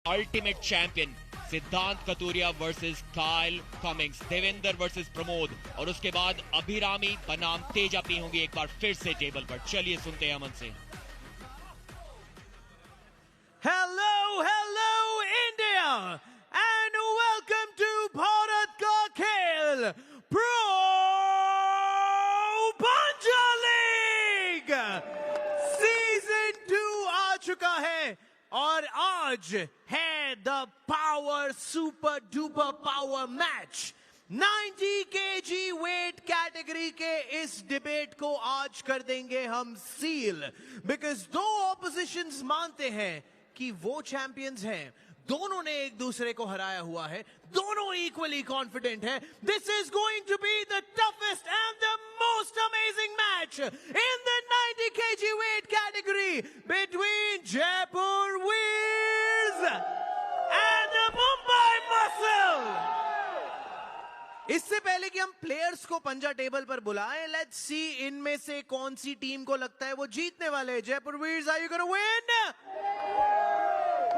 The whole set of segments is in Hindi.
अल्टीमेट चैंपियन सिद्धांत कतूरिया वर्सेस कायल कमिंग्स, देवेंद्र वर्सेस प्रमोद, और उसके बाद अभिरामी बनाम तेजा पी होंगी एक बार फिर से टेबल पर। चलिए सुनते हैं अमन से। Hello hello India and welcome to Bharat का खेल प्रो पंजा लीग सीजन 2 आ चुका है और आज है the power super duper power match. 90 kg weight category के इस डिबेट को आज कर देंगे हम सील, बिकॉज दो ऑपोजिशंस मानते हैं कि वो चैंपियंस हैं, दोनों ने एक दूसरे को हराया हुआ है, दोनों इक्वली कॉन्फिडेंट है। This is going to be the toughest and the most amazing match in the 90 kg weight category between Jaipur Veers and the Mumbai Muscle. इससे पहले कि हम प्लेयर्स को पंजा टेबल पर बुलाएं, लेट्स सी इनमें से कौन सी टीम को लगता है वो जीतने वाले हैं। Jaipur Veers, are you gonna win?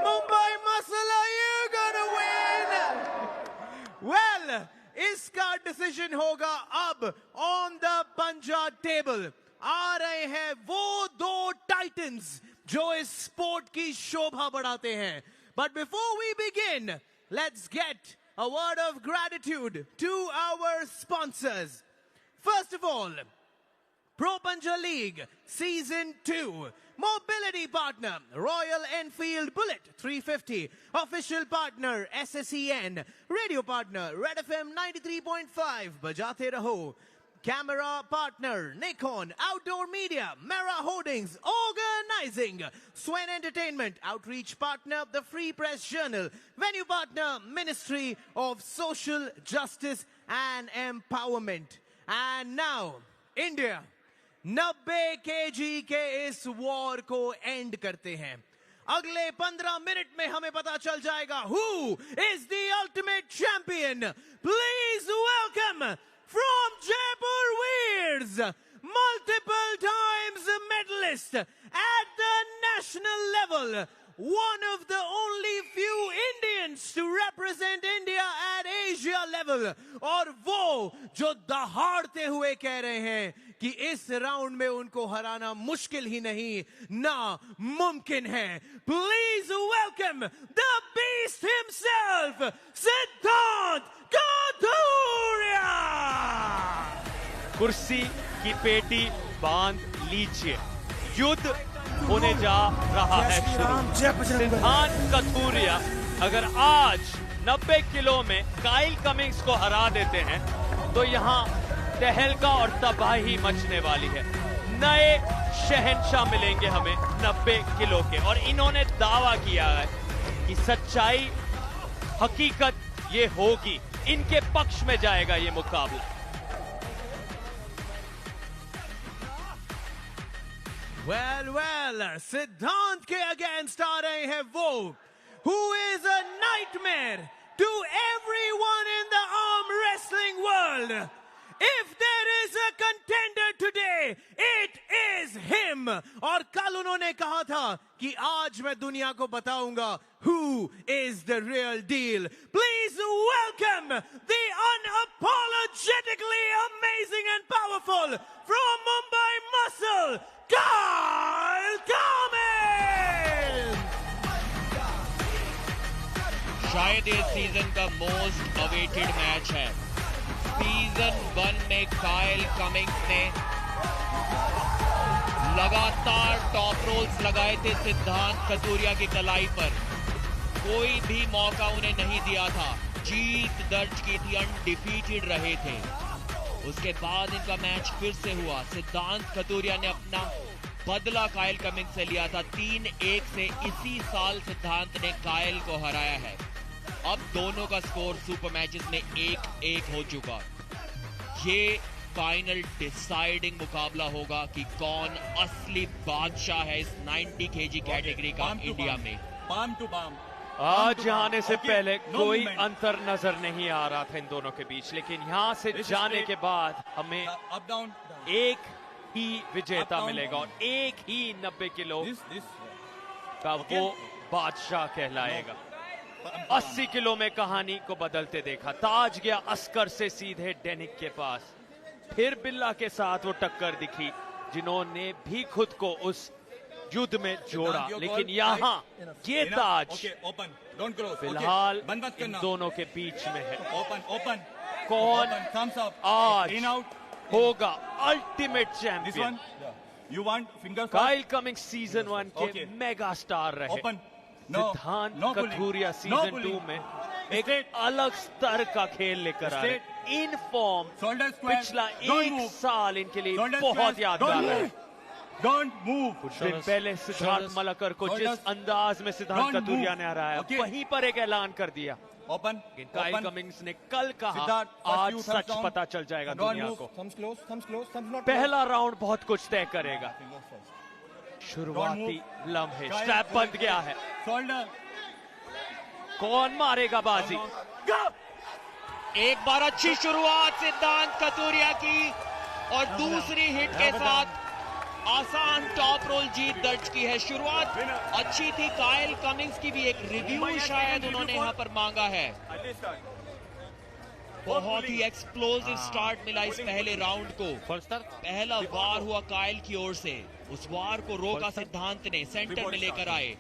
Mumbai Muscle, are you gonna win? Well, इसका डिसीजन होगा अब ऑन द पंजा टेबल। आ रहे हैं वो दो टाइटंस जो इस स्पोर्ट की शोभा बढ़ाते हैं। But before we begin, let's get a word of gratitude to our sponsors. First of all, Pro Punja League Season 2. Mobility partner, Royal Enfield Bullet 350. Official partner, SSEN. Radio partner, Red FM 93.5. Bajate Raho. Camera partner, Nikon. Outdoor media, Mera Holdings. Organizing, Swen Entertainment. Outreach partner, the Free Press Journal. Venue partner, Ministry of Social Justice and Empowerment. And now, India, 90 kg के इस वॉर को एंड करते हैं। अगले 15 मिनट में हमें पता चल जाएगा who is the ultimate champion. Please welcome from Jaipur Weers, multiple times medalist at the national level, one of the only few Indians to represent India at Asia level, और वो जो दहाड़ते हुए कह रहे हैं कि इस राउंड में उनको हराना मुश्किल ही नहीं ना मुमकिन है। Please welcome the beast himself, Siddhant Kathuria। कुर्सी की पेटी बांध लीजिए, युद्ध होने जा रहा है शुरू। सिद्धांत कथूरिया अगर आज 90 किलो में काइल कमिंग्स को हरा देते हैं तो यहाँ तहलका और तबाही मचने वाली है। नए शहंशाह मिलेंगे हमें 90 किलो के, और इन्होंने दावा किया है कि सच्चाई हकीकत ये होगी, इनके पक्ष में जाएगा ये मुकाबला। well, सिद्धांत के अगेंस्ट आ रहे हैं वो who is a nightmare to everyone in the arm wrestling world. If there is a contender today, it is him. और कल उन्होंने कहा था कि आज मैं दुनिया को बताऊंगा who is the real deal. Please welcome the unapologetically amazing and powerful from Mumbai Muscle, Kail Cummins. शायद इस सीजन का मोस्ट अवेटेड मैच है। सीजन 1 में कायल कमिंग्स ने लगातार टॉप रोल्स लगाए थे सिद्धांत कतूरिया की कलाई पर, कोई भी मौका उन्हें नहीं दिया था, जीत दर्ज की थी, अनडिफीटेड रहे थे। उसके बाद इनका मैच फिर से हुआ, सिद्धांत कतूरिया ने अपना बदला कायल कमिंग्स से लिया था। 3-1 से इसी साल सिद्धांत ने कायल को हराया है। अब दोनों का स्कोर सुपर मैचेस में 1-1 हो चुका। ये फाइनल डिसाइडिंग मुकाबला होगा कि कौन असली बादशाह है इस 90 kg कैटेगरी का इंडिया में। Palm to palm. आज आने से पहले कोई अंतर नजर नहीं आ रहा था इन दोनों के बीच, लेकिन यहाँ से जाने के बाद हमें अप डाउन एक ही विजेता मिलेगा और एक ही 90 किलो का वो बादशाह कहलाएगा। 80 किलो में कहानी को बदलते देखा। ताज गया अस्कर से सीधे डेनिक के पास। फिर बिल्ला के साथ वो टक्कर दिखी जिन्होंने भी खुद को उस युद्ध में जोड़ा, लेकिन यहाँ ये ताज फिलहाल इन दोनों के बीच में है। कौन आज होगा ultimate champion? Kyle Cummings season 1 के मेगा स्टार रहे। सिद्धांत कथूरिया सीजन 2 में एक अलग स्तर का खेल लेकर आ रहे। इन फॉर्म पिछला एक साल इनके लिए बहुत यादगार है। कुछ दिन पहले सिद्धार्थ मलकर को जिस अंदाज में सिद्धांत कथूरिया ने हराया, वहीं पर एक ऐलान कर दिया। काइल कमिंग्स ने कल कहा आज सच पता चल जाएगा दुनिया को। पहला राउंड बहुत कुछ तय करेगा। शुरुआती लम्हे, स्ट्रैप बंद गया है। कौन मारेगा बाजी? एक बार अच्छी शुरुआत सिद्धांत कथूरिया की और दूसरी हिट के साथ आसान टॉप रोल जीत दर्ज की है। शुरुआत अच्छी थी। काइल कमिंग्स की भी एक रिव्यू शायद उन्होंने यहां पर मांगा है। बहुत ही एक्सप्लोसिव स्टार्ट मिला इस पहले राउंड को। पहला वार हुआ काइल की ओर से, उस वार को रोका सिद्धांत ने, सेंटर में लेकर आए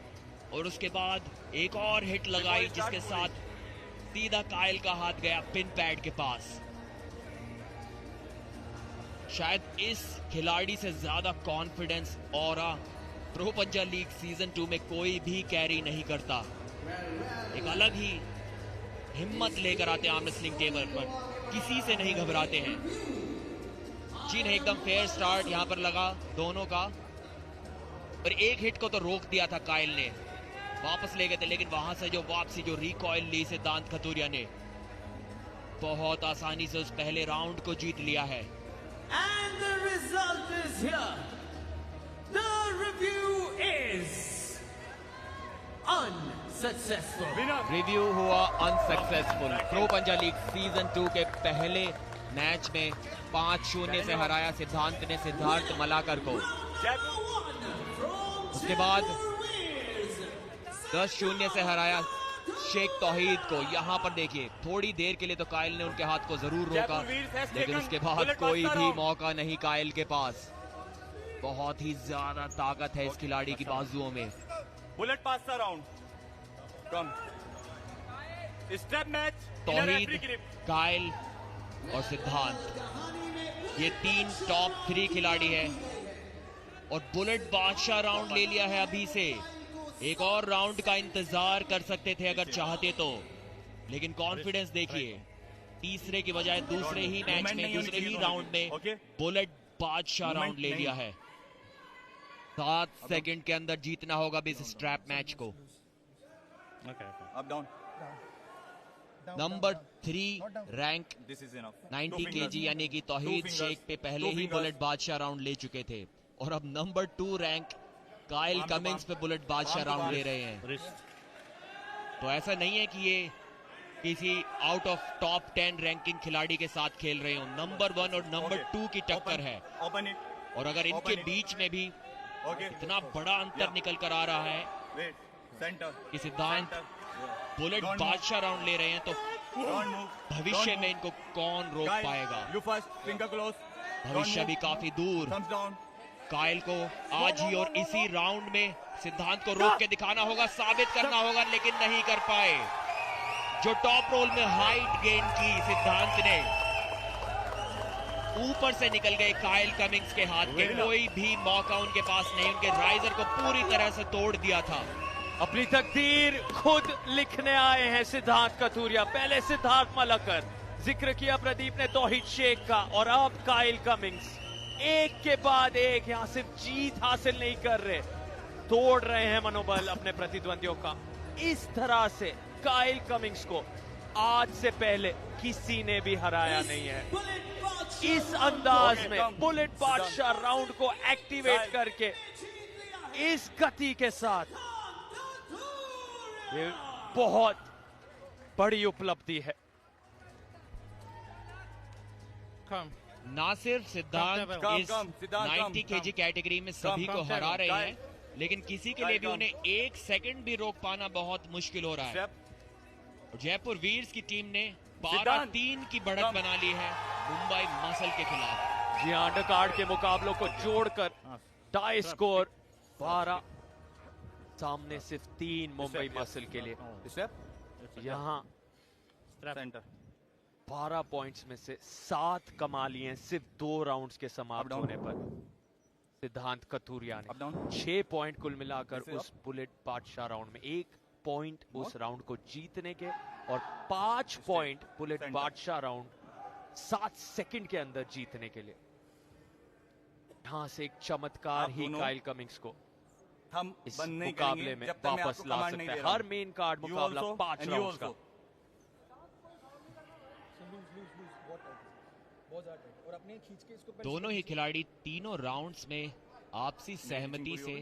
और उसके बाद एक और हिट लगाई जिसके साथ सीधा काइल का हाथ गया पिन पैड के पास। शायद इस खिलाड़ी से ज्यादा कॉन्फिडेंस ऑरा प्रो पंजा लीग सीजन 2 में कोई भी कैरी नहीं करता। एक अलग ही हिम्मत लेकर आते हैं आर्म रेसलिंग टेबल पर, किसी से नहीं घबराते हैं। जिन्हें एकदम फेयर स्टार्ट यहां पर लगा दोनों का, पर एक हिट को तो रोक दिया था काइल ने, वापस ले गए थे, लेकिन वहां से जो वापसी, जो रिकॉइल ली सिद्धांत कथूरिया ने, बहुत आसानी से उस पहले राउंड को जीत लिया है। And the result is here. The review is unsuccessful. Review हुआ अनसक्सेसफुल। प्रो पंजा लीग सीजन 2 के पहले मैच में 5-0 से हराया सिद्धांत ने सिद्धार्थ मलाकर को। उसके बाद 10-0 से हराया शेख तौहीद को। यहाँ पर देखिए थोड़ी देर के लिए तो काइल ने उनके हाथ को जरूर रोका, लेकिन उसके बाद कोई भी मौका नहीं काइल के पास। बहुत ही ज्यादा ताकत है इस खिलाड़ी की बाजुओं में। बुलेट पास का राउंड कम स्टेप मैच। तौहीद, काइल और सिद्धांत, ये 3 टॉप 3 खिलाड़ी है और बुलेट बादशाह राउंड ले लिया है अभी से। एक और राउंड का इंतजार कर सकते थे अगर चाहते तो, लेकिन कॉन्फिडेंस देखिए, तीसरे की बजाय दूसरे ही मैच में, दूसरे ही राउंड में बुलेट बादशाह राउंड ले लिया है। 7 सेकंड के अंदर जीतना होगा इस स्ट्रैप मैच को। नंबर 3 रैंक 90 केजी यानी कि तौहीद शेख पे पहले ही बुलेट बादशाह राउंड ले चुके थे, और अब नंबर 2 रैंक काइल कमिंग्स पे बुलेट बादशाह राउंड ले रहे हैं। तो ऐसा नहीं है कि ये किसी आउट ऑफ टॉप 10 रैंकिंग खिलाड़ी के साथ खेल रहे हो। नंबर 1 और नंबर 2 की टक्कर है, और अगर इनके बीच में भी इतना बड़ा अंतर निकल कर आ रहा है कि सिद्धांत बुलेट बादशाह राउंड ले रहे हैं, तो भविष्य में इनको कौन रोक पाएगा? भविष्य भी काफी दूर। काइल को आज ही और इसी राउंड में सिद्धांत को रोक के दिखाना होगा, साबित करना होगा, लेकिन नहीं कर पाए। जो टॉप रोल में हाइट गेन की सिद्धांत ने, ऊपर से निकल गए काइल कमिंग्स के हाथ के। कोई भी मौका उनके पास नहीं, उनके राइजर को पूरी तरह से तोड़ दिया था। अपनी तकदीर खुद लिखने आए हैं सिद्धांत कथूरिया। पहले सिद्धार्थ मलकर, जिक्र किया प्रदीप ने तौहीद शेख का, और अब काइल कमिंग्स। एक के बाद एक यहां सिर्फ जीत हासिल नहीं कर रहे, तोड़ रहे हैं मनोबल अपने प्रतिद्वंदियों का। इस तरह से काइल कमिंग्स को आज से पहले किसी ने भी हराया नहीं है। इस अंदाज में बुलेट बादशाह राउंड को एक्टिवेट करके इस गति के साथ, ये बहुत बड़ी उपलब्धि है। ना सिर्फ सिद्धांत इस 90 केजी कैटेगरी में सभी को हरा रहे हैं, लेकिन किसी के लिए भी उन्हें 1 सेकंड भी रोक पाना बहुत मुश्किल हो रहा है। जयपुर वीर्स की टीम ने सिद्धांत, 12-3 की बढ़त कम। बना ली है मुंबई मसल के खिलाफ। जी हाँ, अंडरकार्ड के मुकाबलों को जोड़कर टाई स्कोर 12, सामने सिर्फ 3 मुंबई मसल के लिए। स्टेप यहाँ सेंटर 12 पॉइंट्स में से 7 कमा लिए हैं सिर्फ 2 राउंड्स के समाप्त Up, down. होने पर। सिद्धांत कथूरिया Up, ने down. 6 पॉइंट कुल मिलाकर This is उस बुलेट बादशाह राउंड में, 1 पॉइंट उस राउंड को जीतने के और 5 पॉइंट बुलेट Center. बादशाह राउंड 7 सेकंड के अंदर जीतने के लिए। यहां से एक चमत्कार आप ही दोनों काइल कमिंग्स को हम इस बंद नहीं मुकाबले करेंगे में जब तक मैं वापस आपको ला कमांड सकते नहीं हैं। दे रहा हर हूं। मेन कार्ड You मुकाबला also 5 and you राउंड्स का। also. दोनों ही खिलाड़ी तीनों राउंड्स में आपसी सहमति से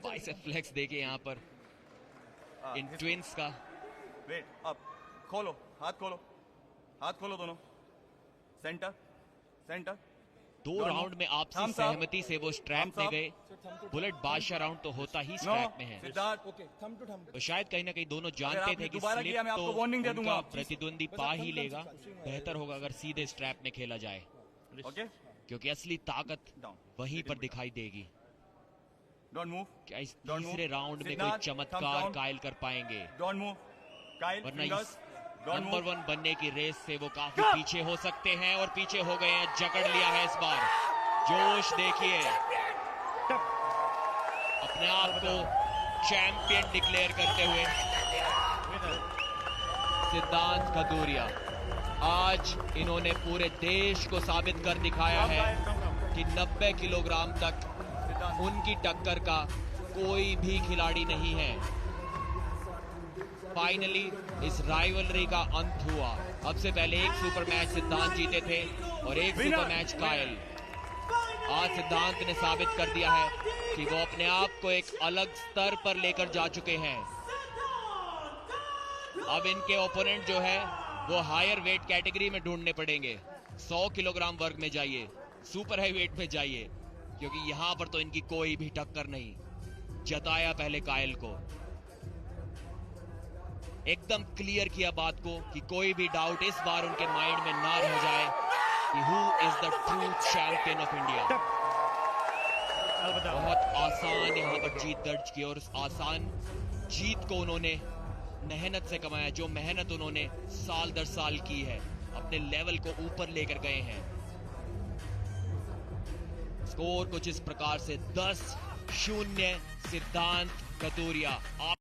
बाइसेप फ्लेक्स देके यहाँ पर इन ट्विंस का वेट अप, खोलो हाथ खोलो दोनों, सेंटर सेंटर। दो दोनों। राउंड में आपसी Thumbs up. सहमति से वो स्ट्रैप Thumbs में up. गए। बुलेट बादशाह राउंड तो होता ही नो स्ट्रैप में है, सिद्धार्थ, तो शायद कहीं ना कहीं दोनों अगर जानते आपने थे कि दोबारा स्लिप किया, मैं आपको तो warning दे दूंगा। उनका प्रतिद्वंदी पा ही लेगा। बेहतर होगा अगर सीधे स्ट्रैप में खेला जाए, ओके क्योंकि असली ताकत डाउन, वहीं पर दिखाई देगी। डोंट मूव, क्या इस Don't तीसरे move. राउंड में कोई सिद्धार्थ, चमत्कार thumbs down. कायल कर पाएंगे? डोंट मूव, काइल वरना फिंगर्स, इस डोंट नंबर मूव। 1 बनने की रेस से वो काफी पीछे हो सकते हैं, और पीछे हो गए हैं। जकड़ लिया है इस बार। जोश देखिए, अपने आप को चैंपियन डिक्लेयर करते हुए सिद्धांत कथूरिया। आज इन्होंने पूरे देश को साबित कर दिखाया है कि 90 किलोग्राम तक उनकी टक्कर का कोई भी खिलाड़ी नहीं है। फाइनली इस राइवलरी का अंत हुआ। अब से पहले एक सुपर मैच सिद्धांत जीते थे और एक सुपर मैच कायल। आज सिद्धांत ने साबित कर दिया है कि वो अपने आप को एक अलग स्तर पर लेकर जा चुके हैं। अब इनके ओपोनेंट जो है वो हायर वेट कैटेगरी में ढूंढने पड़ेंगे। 100 किलोग्राम वर्ग में जाइए, सुपर हाई वेट में जाइए, क्योंकि यहां पर तो इनकी कोई भी टक्कर नहीं। जताया पहले कायल को, एकदम क्लियर किया बात को कि कोई भी डाउट इस बार उनके माइंड में ना रह जाए कि who is the true champion of India. बहुत आसान यहां पर जीत दर्ज की, और उस आसान जीत को उन्होंने मेहनत से कमाया। जो मेहनत उन्होंने साल दर साल की है, अपने लेवल को ऊपर लेकर गए हैं। स्कोर कुछ इस प्रकार से 10-0 सिद्धांत कथूरिया।